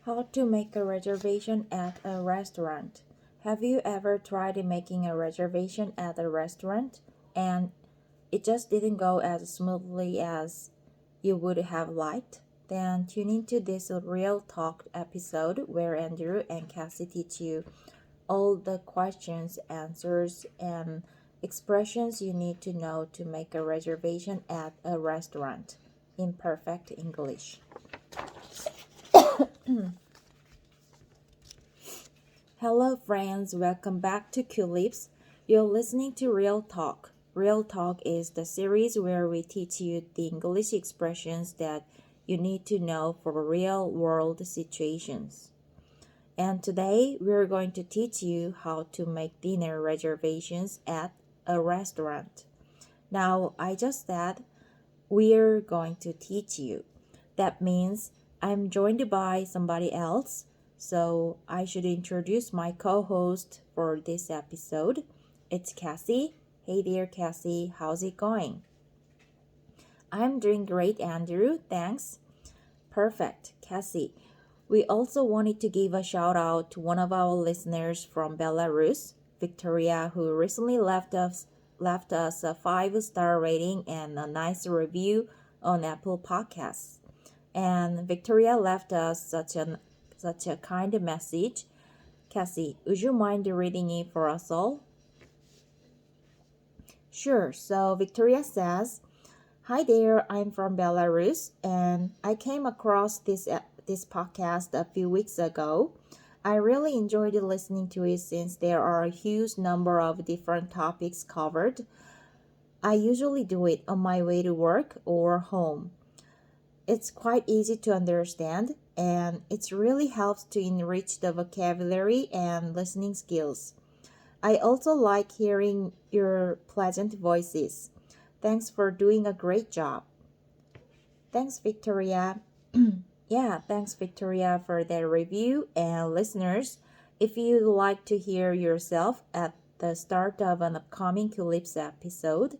How to make a reservation at a restaurant. Have you ever tried making a reservation at a restaurant and it just didn't go as smoothly as you would have liked? Then tune into this real talk episode where Andrew and Cassie teach you all the questions, answers, and expressions you need to know to make a reservation at a restaurant in perfect English. Hello friends, welcome back to Culips. You're listening to Real Talk. Real Talk is the series where we teach you the English expressions that you need to know for real world situations. And today we're going to teach you how to make dinner reservations at a restaurant. Now, I just said we're going to teach you. That means I'm joined by somebody else. So I should introduce my co-host for this episode. It's Cassie. Hey there, Cassie. How's it going? I'm doing great, Andrew. Thanks. Perfect, Cassie. We also wanted to give a shout out to one of our listeners from Belarus, Victoria, who recently left us a 5-star rating and a nice review on Apple Podcasts. And Victoria left us such a kind message. Cassie, would you mind reading it for us all? Sure. So Victoria says, "Hi there, I'm from Belarus and I came across this podcast a few weeks ago. I really enjoyed listening to it since there are a huge number of different topics covered. I usually do it on my way to work or home. It's quite easy to understand and it really helps to enrich the vocabulary and listening skills. I also like hearing your pleasant voices. Thanks for doing a great job." Thanks, Victoria. Yeah, thanks, Victoria, for that review. And listeners, if you'd like to hear yourself at the start of an upcoming Culips episode,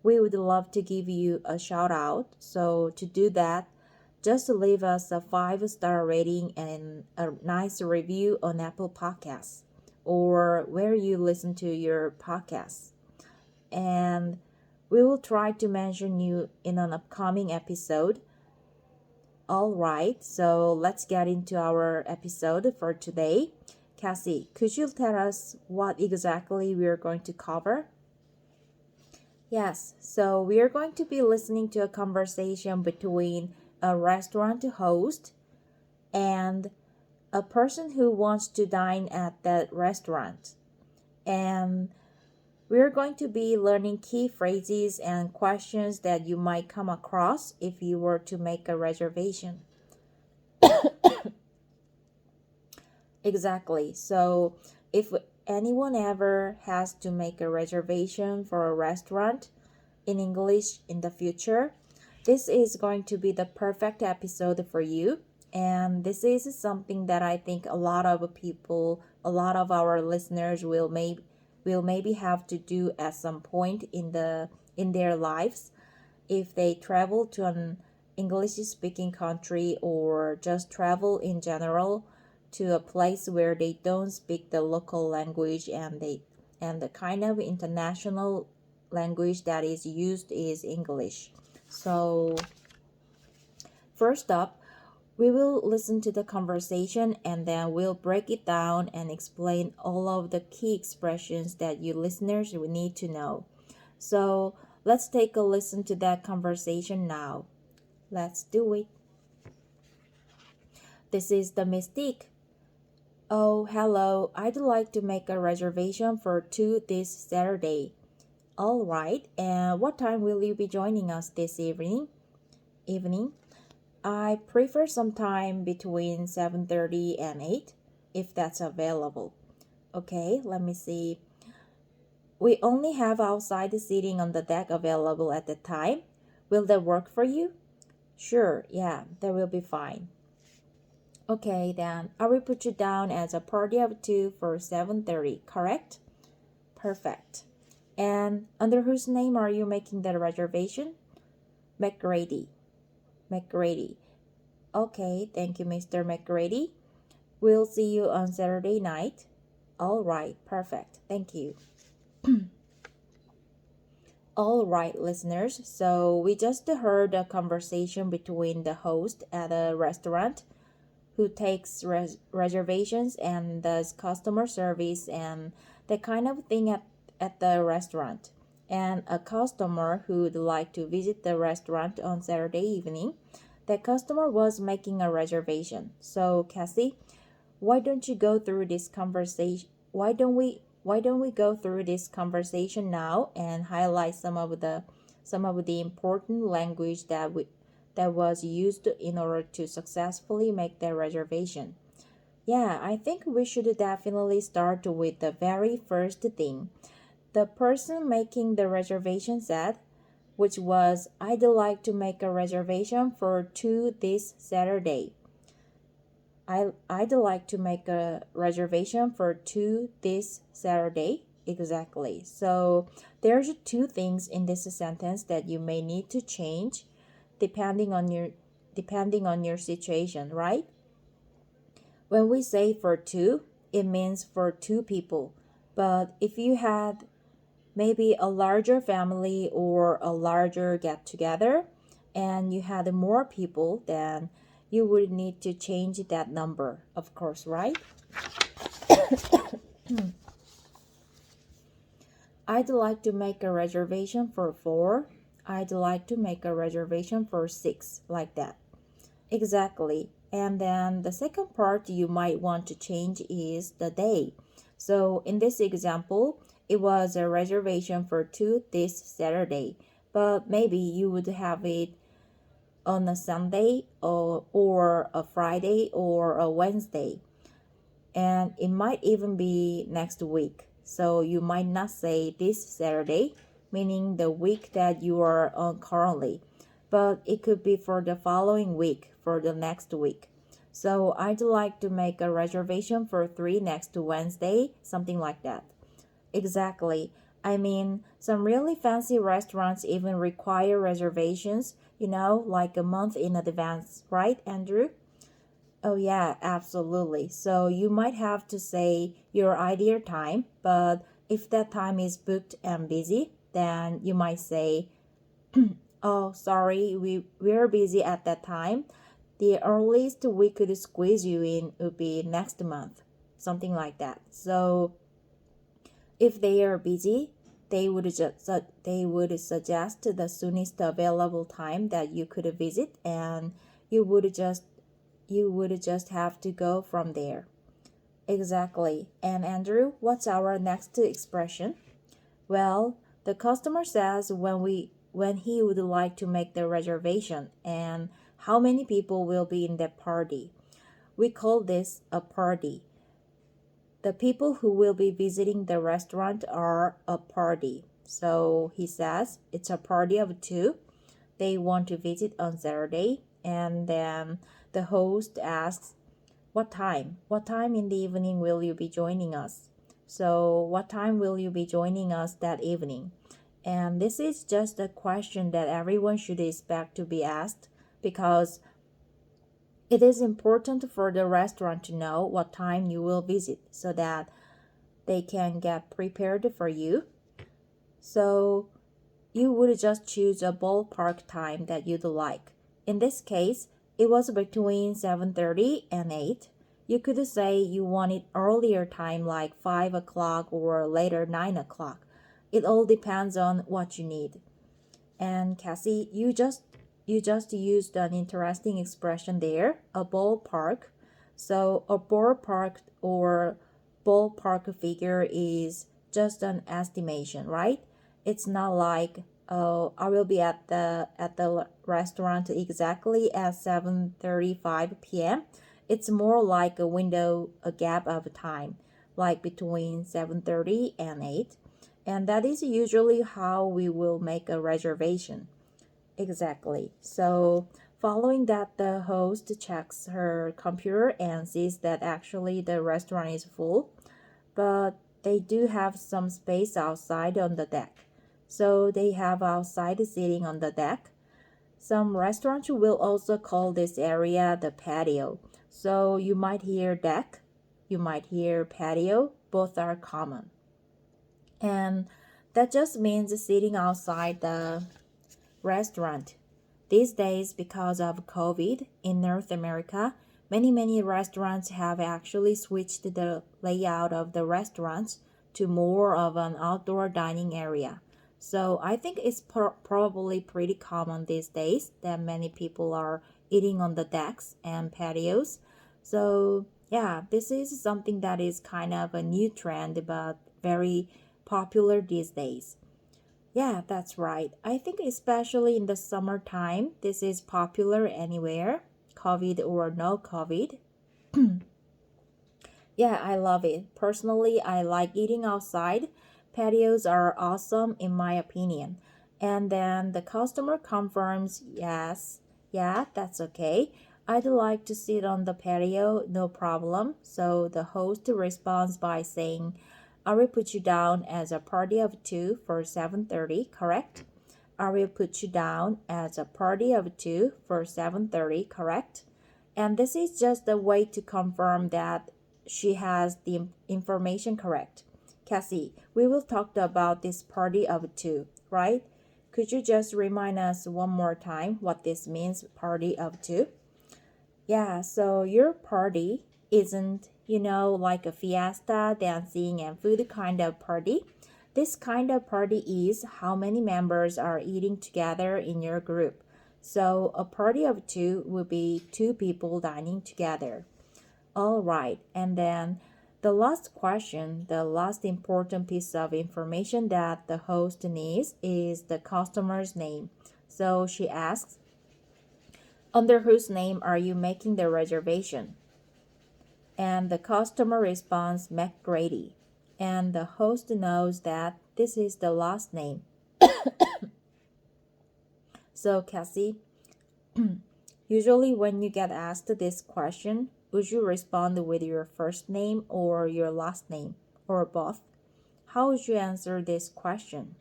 we would love to give you a shout out. So to do that, just leave us a 5-star rating and a nice review on Apple Podcasts or where you listen to your podcasts. And we will try to mention you in an upcoming episode. All right, so let's get into our episode for today. Cassie, could you tell us what exactly we're going to cover? Yes, so we are going to be listening to a conversation between a restaurant host and a person who wants to dine at that restaurant. And we're going to be learning key phrases and questions that you might come across if you were to make a reservation. Exactly. So if anyone ever has to make a reservation for a restaurant in English in the future, this is going to be the perfect episode for you. And this is something that I think a lot of our listeners will maybe have to do at some point in their lives if they travel to an English speaking country or just travel in general to a place where they don't speak the local language and the kind of international language that is used is English. So first up, we will listen to the conversation and then we'll break it down and explain all of the key expressions that you listeners will need to know. So let's take a listen to that conversation now. Let's do it. This is the Mystique. "Oh, hello. I'd like to make a reservation for 2 this Saturday." "All right. And what time will you be joining us this evening?" "I prefer some time between 7:30 and 8, if that's available." "Okay, let me see. We only have outside seating on the deck available at the time. Will that work for you?" "Sure, yeah, that will be fine." "Okay, then I will put you down as a party of 2 for 7:30, correct?" "Perfect. And under whose name are you making the reservation?" "McGrady." Okay, thank you, Mr. McGrady. We'll see you on Saturday night. All right, perfect. Thank you. All right, listeners. So we just heard a conversation between the host at a restaurant who takes reservations and does customer service and that kind of thing at the restaurant, and a customer who would like to visit the restaurant on Saturday evening. That customer was making a reservation. So, Cassie, why don't you go through this conversation? Why don't we go through this conversation now and highlight some of the important language that was used in order to successfully make the reservation? Yeah, I think we should definitely start with the very first thing. The person making the reservation said, which was, I'd like to make a reservation for 2 this Saturday. I'd like to make a reservation for 2 this Saturday. Exactly. So there's 2 things in this sentence that you may need to change depending on your situation, right? When we say for 2, it means for 2 people. But if you had maybe a larger family or a larger get together and you had more people, then you would need to change that number, of course, right? I'd like to make a reservation for 4. I'd like to make a reservation for 6, like that. Exactly. And then the second part you might want to change is the day. So in this example, it was a reservation for 2 this Saturday, but maybe you would have it on a Sunday or a Friday or a Wednesday. And it might even be next week. So you might not say this Saturday, meaning the week that you are on currently, but it could be for the following week, for the next week. So I'd like to make a reservation for 3 next Wednesday, something like that. Exactly. I mean, some really fancy restaurants even require reservations, like a month in advance, right, Andrew? Oh, yeah, absolutely. So you might have to say your ideal time, but if that time is booked and busy, then you might say, oh, sorry, we're busy at that time. The earliest we could squeeze you in would be next month, something like that. So if they are busy, they would suggest the soonest available time that you could visit, and you would just have to go from there. Exactly. And Andrew, what's our next expression? Well, the customer says when he would like to make the reservation and how many people will be in that party. We call this a party. The people who will be visiting the restaurant are a party. So he says it's a party of 2. They want to visit on Saturday, and then the host asks, what time? What time in the evening will you be joining us? So what time will you be joining us that evening? And this is just a question that everyone should expect to be asked, because it is important for the restaurant to know what time you will visit so that they can get prepared for you. So you would just choose a ballpark time that you'd like. In this case, it was between 7:30 and 8. You could say you wanted earlier time like 5 o'clock or later 9 o'clock. It all depends on what you need. And Cassie, you just used an interesting expression there, a ballpark. So a ballpark or ballpark figure is just an estimation, right? It's not like, oh, I will be at the restaurant exactly at 7:35 p.m. It's more like a gap of time, like between 7:30 and 8. And that is usually how we will make a reservation. Exactly. So following that, the host checks her computer and sees that actually the restaurant is full, but they do have some space outside on the deck. So they have outside seating on the deck. Some restaurants will also call this area the patio. So you might hear deck, you might hear patio, both are common. And that just means sitting outside the restaurant. These days, because of COVID in North America, many restaurants have actually switched the layout of the restaurants to more of an outdoor dining area. So I think it's probably pretty common these days that many people are eating on the decks and patios. So yeah, this is something that is kind of a new trend but very popular these days. Yeah, that's right. I think especially in the summertime, this is popular anywhere, COVID or no COVID. Yeah, I love it. Personally, I like eating outside. Patios are awesome in my opinion. And then the customer confirms, yes, yeah, that's okay. I'd like to sit on the patio, no problem. So the host responds by saying, I will put you down as a party of two for 7:30, correct? I will put you down as a party of two for 7:30, correct? And this is just a way to confirm that she has the information correct. Cassie, we will talk about this party of two, right? Could you just remind us one more time what this means, party of two? Yeah, so your party isn't, like a fiesta, dancing, and food kind of party. This kind of party is how many members are eating together in your group. So a party of two would be two people dining together. All right, and then the last question, the last important piece of information that the host needs is the customer's name. So she asks, under whose name are you making the reservation? And the customer responds, McGrady. And the host knows that this is the last name. So, Cassie, usually when you get asked this question, would you respond with your first name or your last name, or both? How would you answer this question?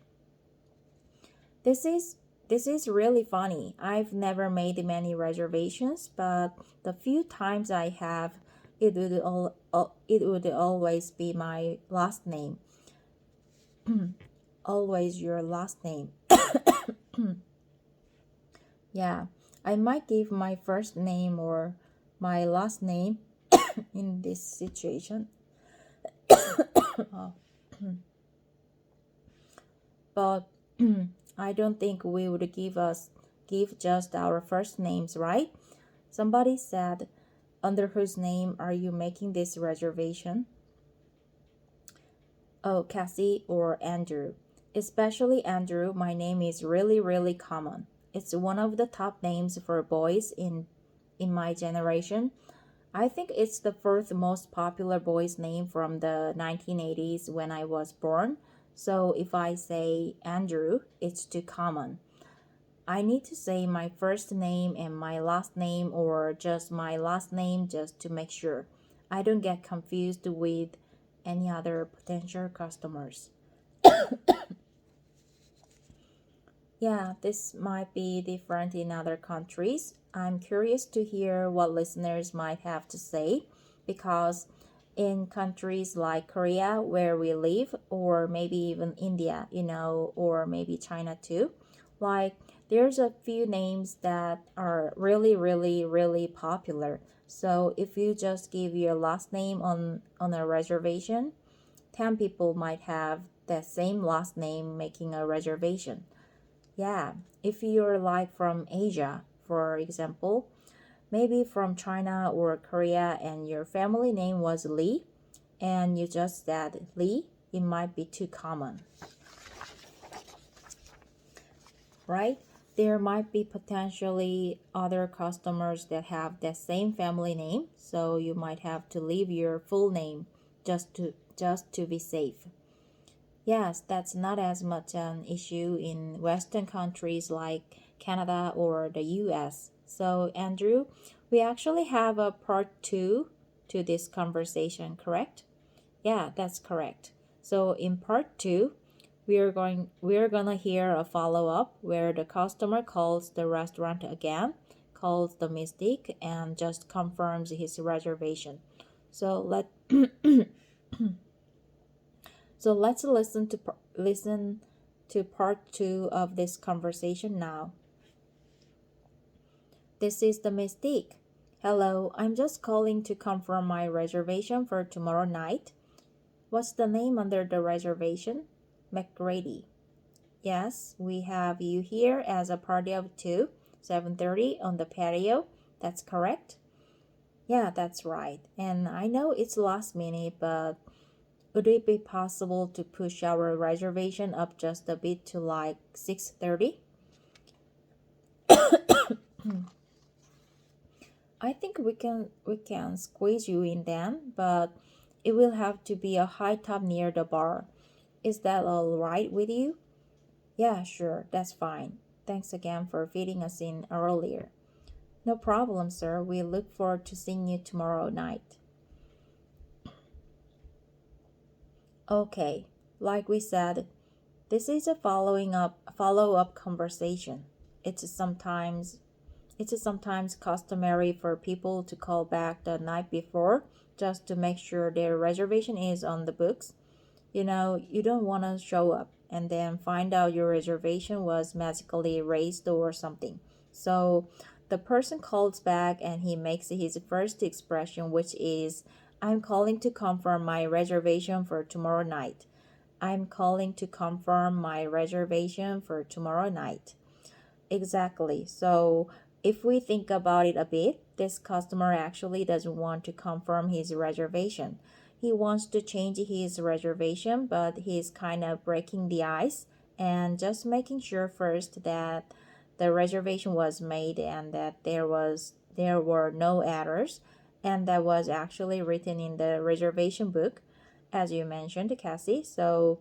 This is really funny. I've never made many reservations, but the few times I have, it would always be my last name. Always your last name. Yeah, I might give my first name or my last name in this situation. But I don't think we would give just our first names, right? Somebody said, under whose name are you making this reservation? Oh, Cassie or Andrew. Especially Andrew, my name is really common. It's one of the top names for boys in my generation. I think it's the fourth most popular boy's name from the 1980s when I was born. So if I say Andrew, it's too common. I need to say my first name and my last name or just my last name just to make sure I don't get confused with any other potential customers. Yeah, this might be different in other countries. I'm curious to hear what listeners might have to say because in countries like Korea where we live, or maybe even India, or maybe China too, like there's a few names that are really popular. So if you just give your last name on a reservation, 10 people might have the same last name making a reservation. Yeah, if you're like from Asia, for example, maybe from China or Korea and your family name was Lee and you just said Lee, it might be too common. Right? There might be potentially other customers that have the same family name, so you might have to leave your full name just to be safe. Yes, that's not as much an issue in Western countries like Canada or the US. So, Andrew, we actually have a part 2 to this conversation, correct? Yeah, that's correct. So, in part 2, we're gonna hear a follow-up where the customer calls the restaurant again, calls the mistake, and just confirms his reservation. So let's listen to part 2 of this conversation now. This is the mistake. Hello, I'm just calling to confirm my reservation for tomorrow night. What's the name under the reservation? McGrady. Yes, we have you here as a party of 2, 7:30 on the patio. That's correct? Yeah, that's right. And I know it's last minute, but would it be possible to push our reservation up just a bit to like 6:30? I think we can squeeze you in then, but it will have to be a high top near the bar. Is that all right with you? Yeah, sure, that's fine. Thanks again for fitting us in earlier. No problem, sir. We look forward to seeing you tomorrow night. Okay, like we said, this is a follow-up conversation. It's sometimes customary for people to call back the night before just to make sure their reservation is on the books. You don't want to show up and then find out your reservation was magically erased or something. So the person calls back and he makes his first expression, which is, I'm calling to confirm my reservation for tomorrow night. I'm calling to confirm my reservation for tomorrow night. Exactly. So if we think about it a bit, this customer actually doesn't want to confirm his reservation. He wants to change his reservation, but he's kind of breaking the ice and just making sure first that the reservation was made and that there were no errors, and that was actually written in the reservation book, as you mentioned, Cassie. So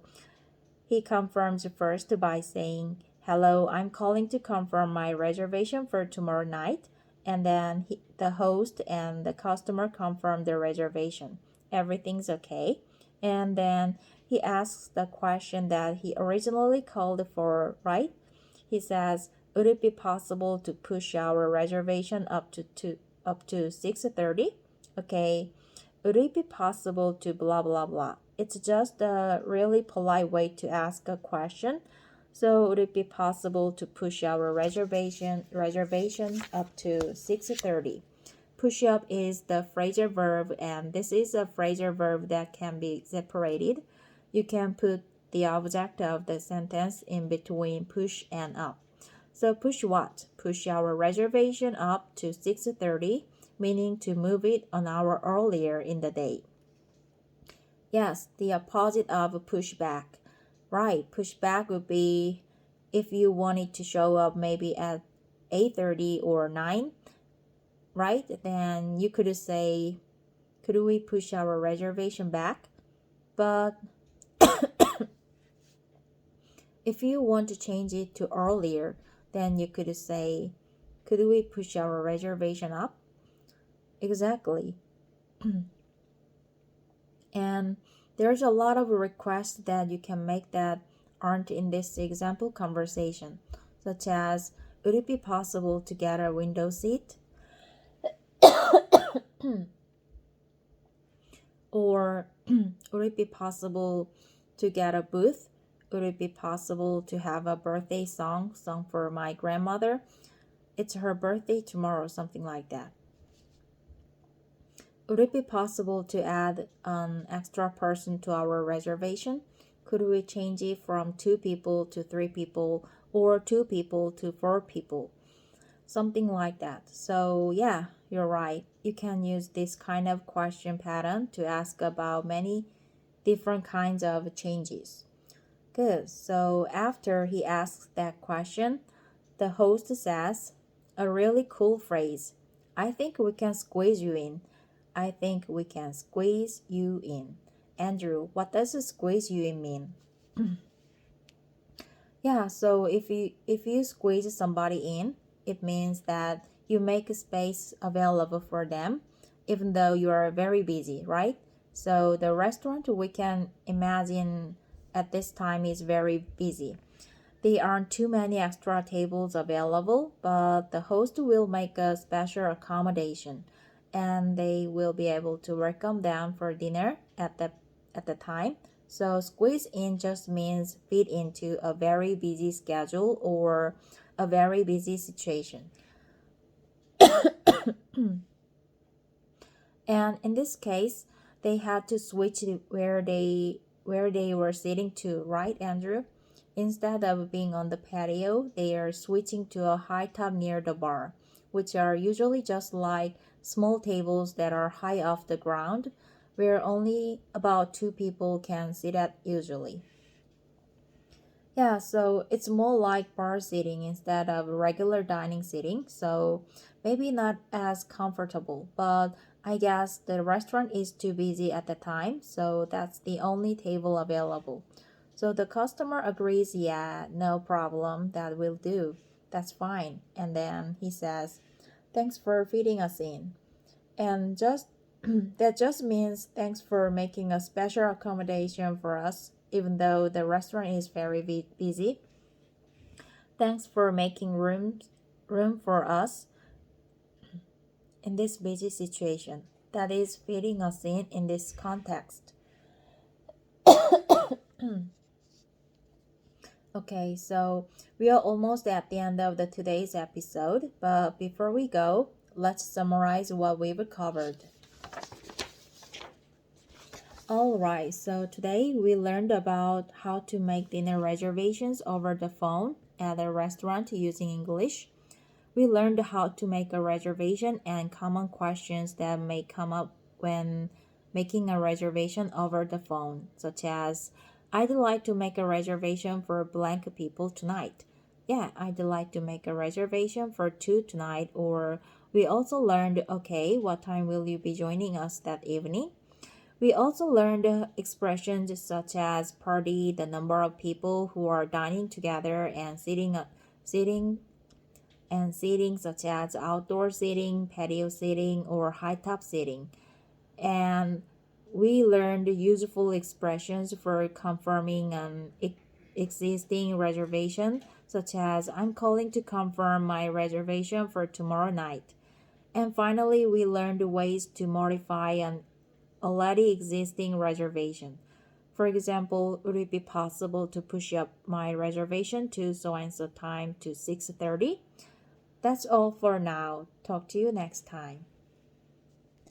he confirms first by saying, Hello, I'm calling to confirm my reservation for tomorrow night. And then the host and the customer confirm the reservation. Everything's okay. And then he asks the question that he originally called for, right? He says, would it be possible to push our reservation up to 6:30? Okay. Would it be possible to blah blah blah? It's just a really polite way to ask a question. So would it be possible to push our reservation up to 6:30? Push up is the phrasal verb, and this is a phrasal verb that can be separated. You can put the object of the sentence in between push and up. So push what? Push our reservation up to 6:30, meaning to move it an hour earlier in the day. Yes, the opposite of push back. Right, push back would be if you wanted to show up maybe at 8:30 or 9, right? Then you could say, could we push our reservation back? But if you want to change it to earlier, then you could say, could we push our reservation up? Exactly. And there's a lot of requests that you can make that aren't in this example conversation, such as, would it be possible to get a window seat? Or would it be possible to get a booth? Would it be possible to have a birthday song sung for my grandmother? It's her birthday tomorrow, something like that. Would it be possible to add an extra person to our reservation? Could we change it from 2 people to 3 people or 2 people to 4 people? Something like that. So yeah, you're right. You can use this kind of question pattern to ask about many different kinds of changes. Good. So after he asks that question, the host says a really cool phrase. I think we can squeeze you in. I think we can squeeze you in. Andrew, what does squeeze you in mean? Yeah, so if you squeeze somebody in, it means that you make a space available for them, even though you are very busy, right? So the restaurant, we can imagine at this time is very busy. There aren't too many extra tables available, but the host will make a special accommodation, and they will be able to welcome them for dinner at the time. So squeeze in just means fit into a very busy schedule or a very busy situation. And in this case, they had to switch to where they were sitting to, right, Andrew? Instead of being on the patio, they are switching to a high top near the bar, which are usually just like small tables that are high off the ground, where only about 2 people can sit at usually. Yeah, so it's more like bar seating instead of regular dining seating, so maybe not as comfortable, but I guess the restaurant is too busy at the time, so that's the only table available. So the customer agrees, yeah, no problem, that will do. That's fine. And then he says, thanks for fitting us in. And just that just means thanks for making a special accommodation for us, even though the restaurant is very busy. Thanks for making room for us in this busy situation. That is fitting us in this context. Okay, so we are almost at the end of today's episode, but before we go, let's summarize what we've covered. Alright, so today we learned about how to make dinner reservations over the phone at a restaurant using English. We learned how to make a reservation and common questions that may come up when making a reservation over the phone, such as, I'd like to make a reservation for blank people tonight. Yeah, I'd like to make a reservation for 2 tonight. Or we also learned, okay, what time will you be joining us that evening? We also learned expressions such as party, the number of people who are dining together, and seating such as outdoor seating, patio seating, or high top seating. And we learned useful expressions for confirming an existing reservation, such as I'm calling to confirm my reservation for tomorrow night. And finally, we learned ways to modify an already existing reservation. For example, would it be possible to push up my reservation to so-and-so time to 6:30? That's all for now. Talk to you next time.